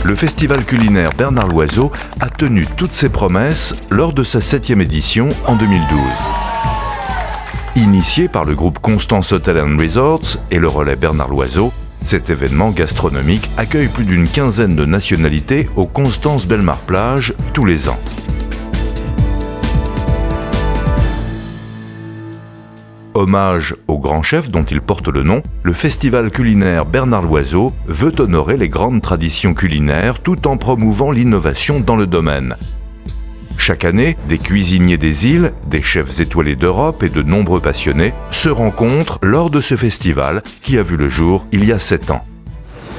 le festival culinaire Bernard Loiseau a tenu toutes ses promesses lors de sa 7e édition en 2012. Initié par le groupe Constance Hotel & Resorts et le relais Bernard Loiseau, cet événement gastronomique accueille plus d'une quinzaine de nationalités au Constance Bellemare Plage tous les ans. Hommage au grand chef dont il porte le nom, le festival culinaire Bernard Loiseau veut honorer les grandes traditions culinaires tout en promouvant l'innovation dans le domaine. Chaque année, des cuisiniers des îles, des chefs étoilés d'Europe et de nombreux passionnés se rencontrent lors de ce festival qui a vu le jour il y a 7 ans.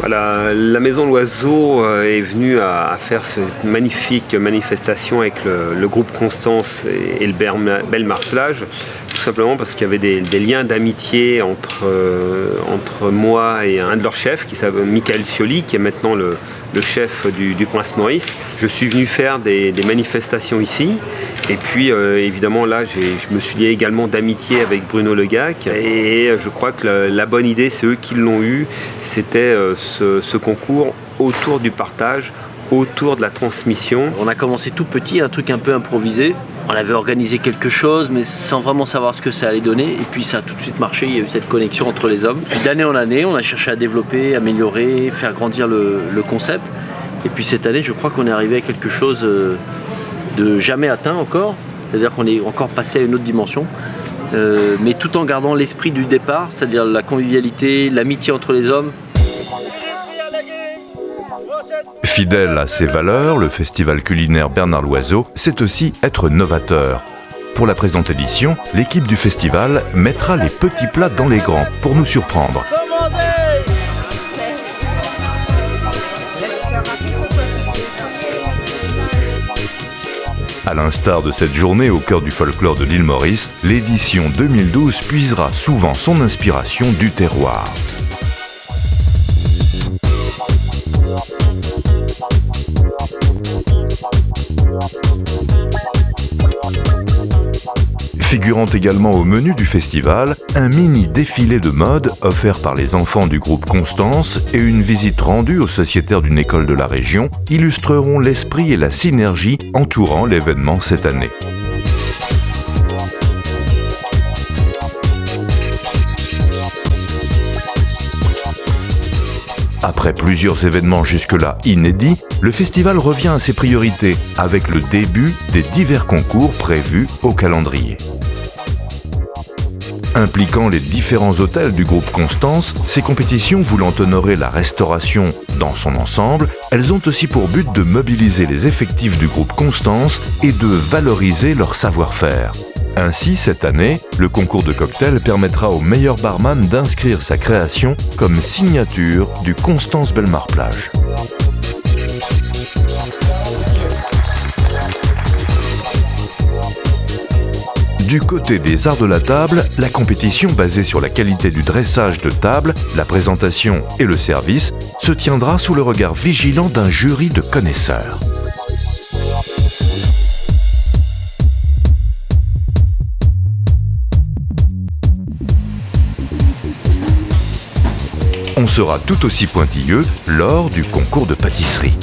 Voilà, la Maison Loiseau est venue à faire cette magnifique manifestation avec le groupe Constance et le Bellemare Plage, tout simplement parce qu'il y avait des liens d'amitié entre moi et un de leurs chefs, qui s'appelle Michael Scioli, qui est maintenant le chef du Prince Maurice. Je suis venu faire des manifestations ici, et puis évidemment là je me suis lié également d'amitié avec Bruno Legac, et je crois que la bonne idée, c'est eux qui l'ont eu, c'était ce concours autour du partage, autour de la transmission. On a commencé tout petit, un truc un peu improvisé. On avait organisé quelque chose, mais sans vraiment savoir ce que ça allait donner. Et puis ça a tout de suite marché, il y a eu cette connexion entre les hommes. Puis d'année en année, on a cherché à développer, améliorer, faire grandir le concept. Et puis cette année, je crois qu'on est arrivé à quelque chose de jamais atteint encore. C'est-à-dire qu'on est encore passé à une autre dimension. Mais tout en gardant l'esprit du départ, c'est-à-dire la convivialité, l'amitié entre les hommes. Fidèle à ses valeurs, le festival culinaire Bernard Loiseau, c'est aussi être novateur. Pour la présente édition, l'équipe du festival mettra les petits plats dans les grands pour nous surprendre. À l'instar de cette journée au cœur du folklore de l'île Maurice, l'édition 2012 puisera souvent son inspiration du terroir. Figurant également au menu du festival, un mini défilé de mode offert par les enfants du groupe Constance et une visite rendue aux sociétaires d'une école de la région illustreront l'esprit et la synergie entourant l'événement cette année. Après plusieurs événements jusque-là inédits, le festival revient à ses priorités avec le début des divers concours prévus au calendrier. Impliquant les différents hôtels du groupe Constance, ces compétitions voulant honorer la restauration dans son ensemble, elles ont aussi pour but de mobiliser les effectifs du groupe Constance et de valoriser leur savoir-faire. Ainsi, cette année, le concours de cocktails permettra au meilleur barman d'inscrire sa création comme signature du Constance Bellemare Plage. Du côté des arts de la table, la compétition basée sur la qualité du dressage de table, la présentation et le service se tiendra sous le regard vigilant d'un jury de connaisseurs. On sera tout aussi pointilleux lors du concours de pâtisserie.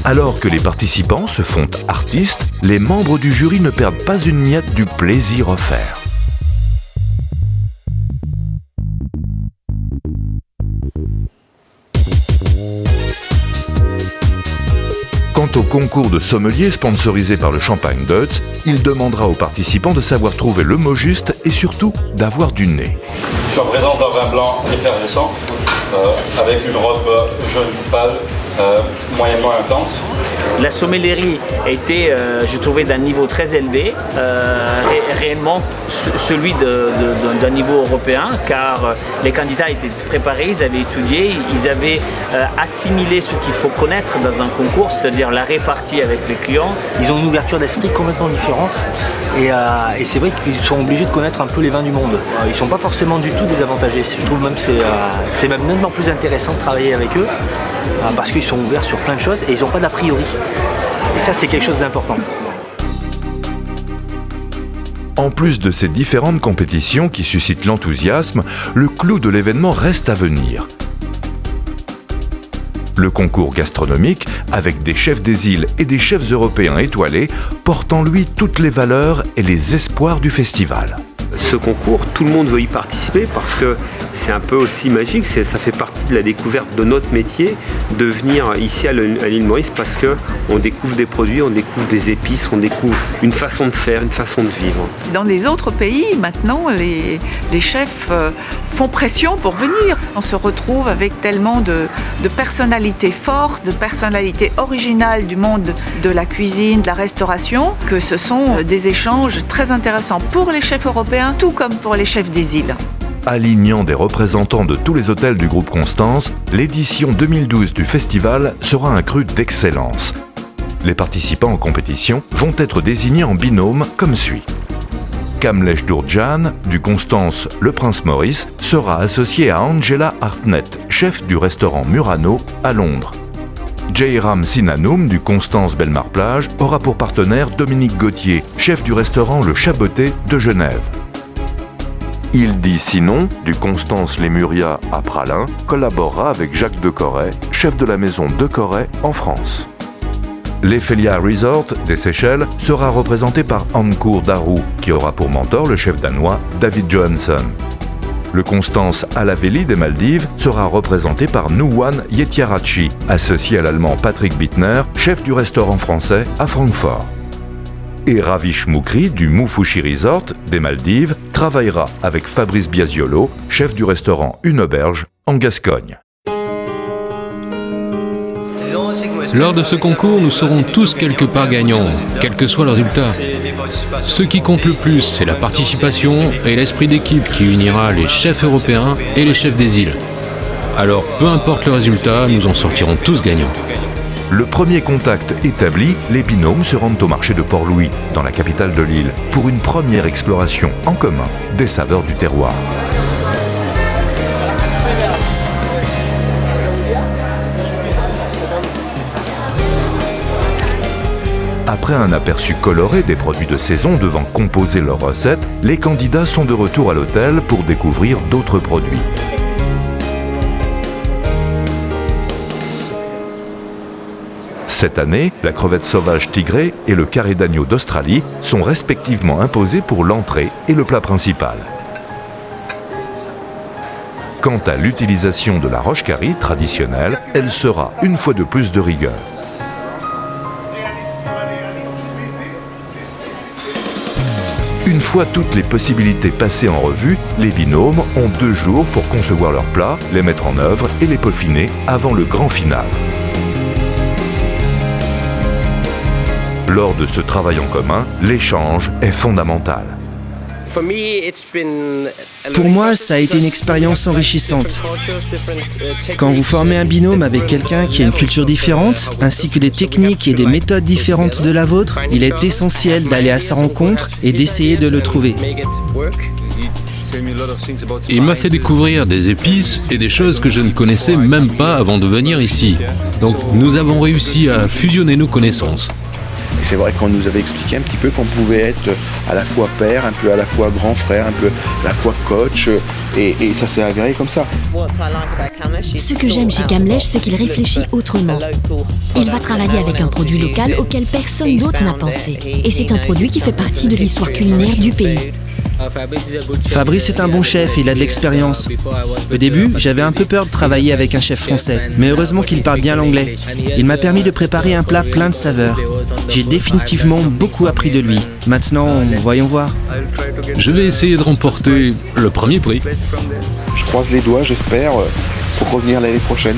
Alors que les participants se font artistes, les membres du jury ne perdent pas une miette du plaisir offert. Quant au concours de sommelier sponsorisé par le Champagne Deutz, il demandera aux participants de savoir trouver le mot juste et surtout d'avoir du nez. Je me présente un vin blanc effervescent avec une robe jaune pâle, moyennement intense. La sommellerie a été, je trouvais, d'un niveau très élevé, réellement celui d'un niveau européen, car les candidats étaient préparés, ils avaient étudié, ils avaient assimilé ce qu'il faut connaître dans un concours, c'est-à-dire la répartie avec les clients. Ils ont une ouverture d'esprit complètement différente et c'est vrai qu'ils sont obligés de connaître un peu les vins du monde. Ils ne sont pas forcément du tout désavantagés. Je trouve même que c'est même nettement plus intéressant de travailler avec eux parce qu'ils sont ouverts sur plein de choses et ils n'ont pas d'a priori. Et ça, c'est quelque chose d'important. En plus de ces différentes compétitions qui suscitent l'enthousiasme, le clou de l'événement reste à venir. Le concours gastronomique, avec des chefs des îles et des chefs européens étoilés, porte en lui toutes les valeurs et les espoirs du festival. Ce concours, tout le monde veut y participer parce que c'est un peu aussi magique, ça fait partie de la découverte de notre métier de venir ici à l'île Maurice parce qu'on découvre des produits, on découvre des épices, on découvre une façon de faire, une façon de vivre. Dans les autres pays, maintenant, les chefs font pression pour venir. On se retrouve avec tellement de personnalités fortes, de personnalités originales du monde de la cuisine, de la restauration, que ce sont des échanges très intéressants pour les chefs européens, tout comme pour les chefs des îles. Alignant des représentants de tous les hôtels du groupe Constance, l'édition 2012 du festival sera un cru d'excellence. Les participants en compétition vont être désignés en binôme comme suit. Kamlesh Dourjan, du Constance Le Prince Maurice, sera associé à Angela Hartnett, chef du restaurant Murano à Londres. Jairam Sinanoum, du Constance Belmar Plage, aura pour partenaire Dominique Gauthier, chef du restaurant Le Chaboté de Genève. Hildy Sinon, du Constance Les Murias à Pralin, collaborera avec Jacques Decorret, chef de la maison Decorret en France. L'Ephelia Resort des Seychelles sera représenté par Ankur Daru, qui aura pour mentor le chef danois David Johansson. Le Constance Alaveli des Maldives sera représenté par Nouwan Yetiarachi, associé à l'allemand Patrick Bittner, chef du restaurant français à Francfort. Et Ravish Moukri du Mufushi Resort des Maldives travaillera avec Fabrice Biasiolo, chef du restaurant Une Auberge en Gascogne. Lors de ce concours, nous serons tous quelque part gagnants, quel que soit le résultat. Ce qui compte le plus, c'est la participation et l'esprit d'équipe qui unira les chefs européens et les chefs des îles. Alors, peu importe le résultat, nous en sortirons tous gagnants. Le premier contact établi, les binômes se rendent au marché de Port-Louis, dans la capitale de l'île, pour une première exploration en commun des saveurs du terroir. Après un aperçu coloré des produits de saison devant composer leur recette, les candidats sont de retour à l'hôtel pour découvrir d'autres produits. Cette année, la crevette sauvage tigrée et le carré d'agneau d'Australie sont respectivement imposés pour l'entrée et le plat principal. Quant à l'utilisation de la roche carrie traditionnelle, elle sera une fois de plus de rigueur. Une fois toutes les possibilités passées en revue, les binômes ont 2 jours pour concevoir leurs plats, les mettre en œuvre et les peaufiner avant le grand final. Lors de ce travail en commun, l'échange est fondamental. Pour moi, ça a été une expérience enrichissante. Quand vous formez un binôme avec quelqu'un qui a une culture différente, ainsi que des techniques et des méthodes différentes de la vôtre, il est essentiel d'aller à sa rencontre et d'essayer de le trouver. Il m'a fait découvrir des épices et des choses que je ne connaissais même pas avant de venir ici. Donc nous avons réussi à fusionner nos connaissances. Et c'est vrai qu'on nous avait expliqué un petit peu qu'on pouvait être à la fois père, un peu à la fois grand frère, un peu à la fois coach, et ça s'est avéré comme ça. Ce que j'aime chez Kamlesh, c'est qu'il réfléchit autrement. Il va travailler avec un produit local auquel personne d'autre n'a pensé. Et c'est un produit qui fait partie de l'histoire culinaire du pays. Fabrice est un bon chef et il a de l'expérience. Au début, j'avais un peu peur de travailler avec un chef français, mais heureusement qu'il parle bien l'anglais. Il m'a permis de préparer un plat plein de saveurs. J'ai définitivement beaucoup appris de lui. Maintenant, voyons voir. Je vais essayer de remporter le premier prix. Je croise les doigts, j'espère, pour revenir l'année prochaine.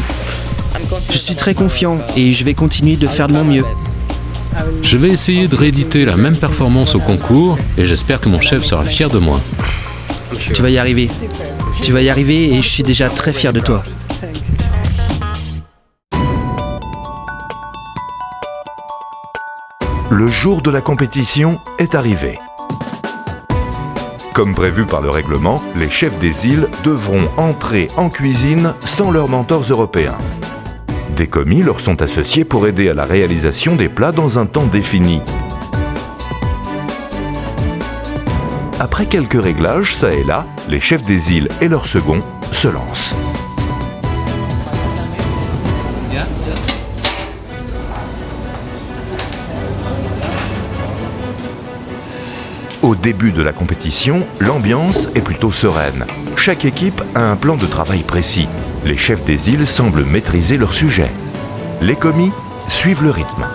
Je suis très confiant et je vais continuer de faire de mon mieux. Je vais essayer de rééditer la même performance au concours et j'espère que mon chef sera fier de moi. Tu vas y arriver. Tu vas y arriver et je suis déjà très fier de toi. Le jour de la compétition est arrivé. Comme prévu par le règlement, les chefs des îles devront entrer en cuisine sans leurs mentors européens. Des commis leur sont associés pour aider à la réalisation des plats dans un temps défini. Après quelques réglages, ça et là, les chefs des îles et leurs seconds se lancent. Au début de la compétition, l'ambiance est plutôt sereine. Chaque équipe a un plan de travail précis. Les chefs des îles semblent maîtriser leur sujet. Les commis suivent le rythme.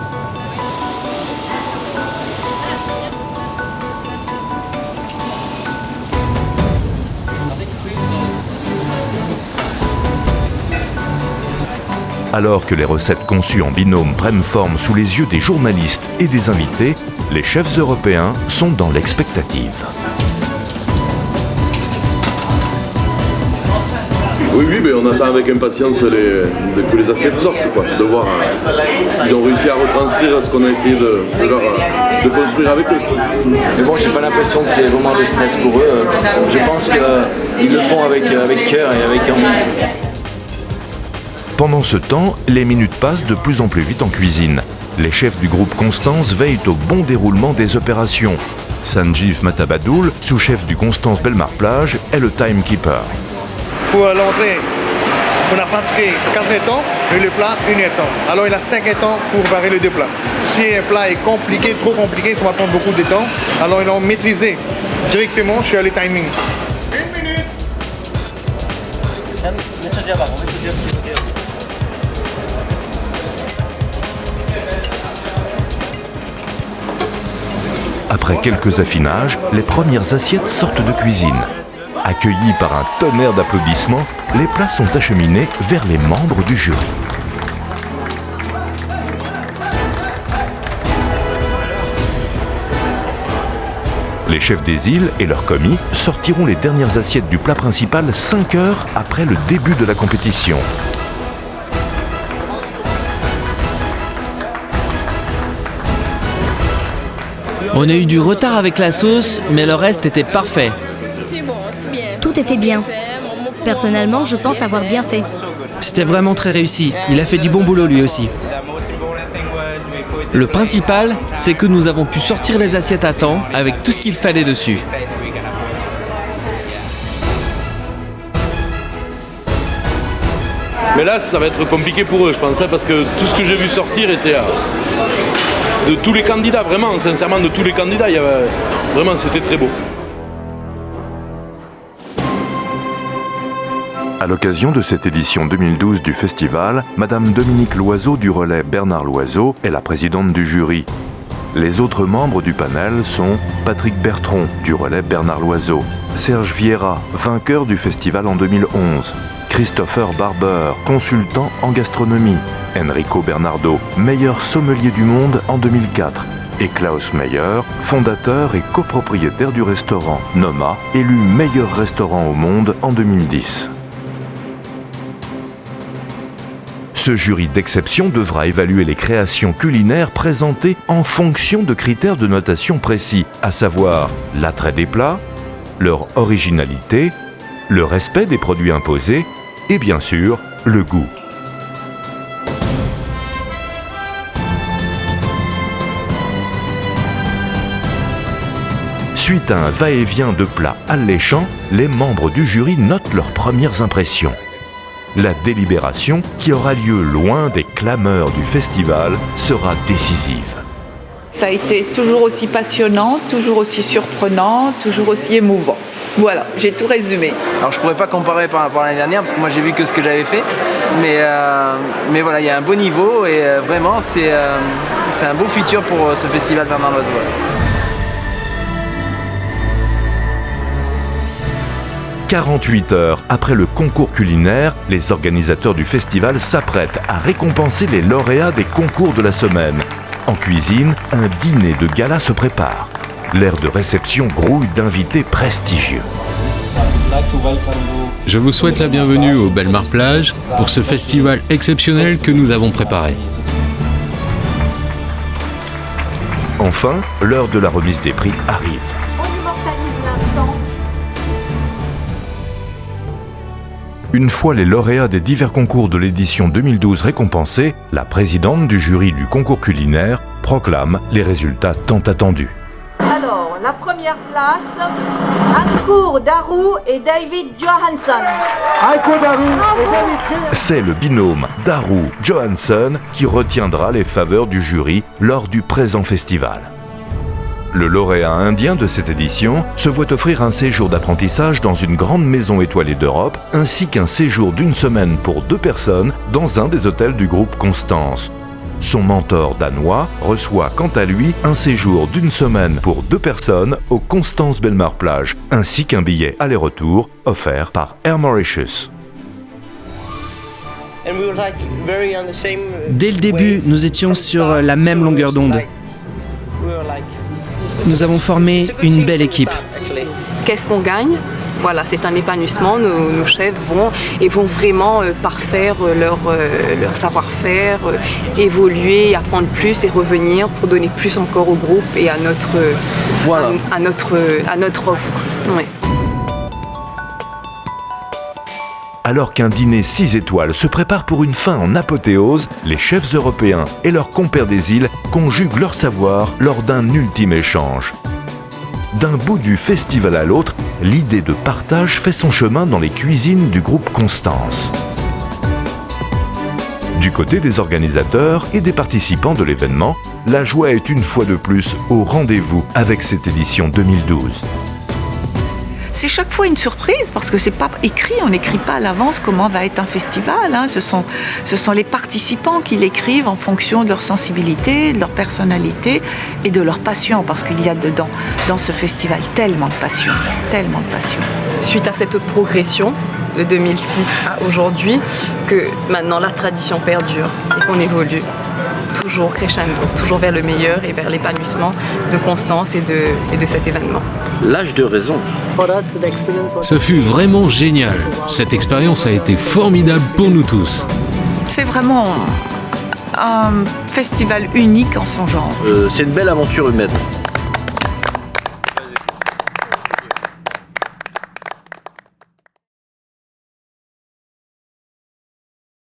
Alors que les recettes conçues en binôme prennent forme sous les yeux des journalistes et des invités, les chefs européens sont dans l'expectative. Oui, mais on attend avec impatience que les assiettes sortent, quoi, de voir s'ils ont réussi à retranscrire ce qu'on a essayé de construire avec eux. Mais bon, j'ai pas l'impression qu'il y ait vraiment de stress pour eux. Je pense qu'ils le font avec cœur et avec envie. Pendant ce temps, les minutes passent de plus en plus vite en cuisine. Les chefs du groupe Constance veillent au bon déroulement des opérations. Sanjeev Matabadoul, sous-chef du Constance Belmar-Plage, est le timekeeper. Pour l'entrée, on a presque 4 étangs et le plat 1 étang. Alors il a 5 étangs pour préparer les 2 plats. Si un plat est compliqué, trop compliqué, ça va prendre beaucoup de temps. Alors ils ont maîtrisé directement sur les timings. 1 minute. Après quelques affinages, les premières assiettes sortent de cuisine. Accueillis par un tonnerre d'applaudissements, les plats sont acheminés vers les membres du jury. Les chefs des îles et leurs commis sortiront les dernières assiettes du plat principal 5 heures après le début de la compétition. On a eu du retard avec la sauce, mais le reste était parfait. Tout était bien. Personnellement, je pense avoir bien fait. C'était vraiment très réussi. Il a fait du bon boulot lui aussi. Le principal, c'est que nous avons pu sortir les assiettes à temps avec tout ce qu'il fallait dessus. Mais là, ça va être compliqué pour eux, je pense, parce que tout ce que j'ai vu sortir était de tous les candidats, vraiment, sincèrement, de tous les candidats. Vraiment, c'était très beau. À l'occasion de cette édition 2012 du festival, Madame Dominique Loiseau du relais Bernard Loiseau est la présidente du jury. Les autres membres du panel sont Patrick Bertron du relais Bernard Loiseau, Serge Vieira, vainqueur du festival en 2011, Christopher Barber, consultant en gastronomie, Enrico Bernardo, meilleur sommelier du monde en 2004, et Klaus Meyer, fondateur et copropriétaire du restaurant Noma, élu meilleur restaurant au monde en 2010. Ce jury d'exception devra évaluer les créations culinaires présentées en fonction de critères de notation précis, à savoir l'attrait des plats, leur originalité, le respect des produits imposés et bien sûr le goût. Suite à un va-et-vient de plats alléchants, les membres du jury notent leurs premières impressions. La délibération, qui aura lieu loin des clameurs du festival, sera décisive. Ça a été toujours aussi passionnant, toujours aussi surprenant, toujours aussi émouvant. Voilà, j'ai tout résumé. Alors je pourrais pas comparer par rapport à l'année dernière parce que moi j'ai vu que ce que j'avais fait, mais voilà, il y a un beau niveau et vraiment c'est un beau futur pour ce festival Bernard Loiseau. 48 heures après le concours culinaire, les organisateurs du festival s'apprêtent à récompenser les lauréats des concours de la semaine. En cuisine, un dîner de gala se prépare. L'aire de réception grouille d'invités prestigieux. Je vous souhaite la bienvenue au Belmar-Plage pour ce festival exceptionnel que nous avons préparé. Enfin, l'heure de la remise des prix arrive. Une fois les lauréats des divers concours de l'édition 2012 récompensés, la présidente du jury du concours culinaire proclame les résultats tant attendus. Alors, la première place, Ankur Daru et David Johansson. C'est le binôme Daru-Johansson qui retiendra les faveurs du jury lors du présent festival. Le lauréat indien de cette édition se voit offrir un séjour d'apprentissage dans une grande maison étoilée d'Europe, ainsi qu'un séjour d'1 semaine pour 2 personnes dans un des hôtels du groupe Constance. Son mentor danois reçoit quant à lui un séjour d'1 semaine pour 2 personnes au Constance Belmar Plage, ainsi qu'un billet aller-retour offert par Air Mauritius. Dès le début, nous étions sur la même longueur d'onde. Nous avons formé une belle équipe. Qu'est-ce qu'on gagne ? Voilà, c'est un épanouissement. Nos chefs vont vraiment parfaire leur savoir-faire, évoluer, apprendre plus et revenir pour donner plus encore au groupe et à notre offre. Ouais. Alors qu'un dîner 6 étoiles se prépare pour une fin en apothéose, les chefs européens et leurs compères des îles conjuguent leur savoir lors d'un ultime échange. D'un bout du festival à l'autre, l'idée de partage fait son chemin dans les cuisines du groupe Constance. Du côté des organisateurs et des participants de l'événement, la joie est une fois de plus au rendez-vous avec cette édition 2012. C'est chaque fois une surprise parce que c'est pas écrit, on n'écrit pas à l'avance comment va être un festival. Hein. Ce sont les participants qui l'écrivent en fonction de leur sensibilité, de leur personnalité et de leur passion, parce qu'il y a dedans, dans ce festival, tellement de passion, tellement de passion. Suite à cette progression de 2006 à aujourd'hui, que maintenant la tradition perdure et qu'on évolue toujours crescendo, toujours vers le meilleur et vers l'épanouissement de Constance et de cet événement. L'âge de raison. Ça fut vraiment génial. Cette expérience a été formidable pour nous tous. C'est vraiment un festival unique en son genre. C'est une belle aventure humaine.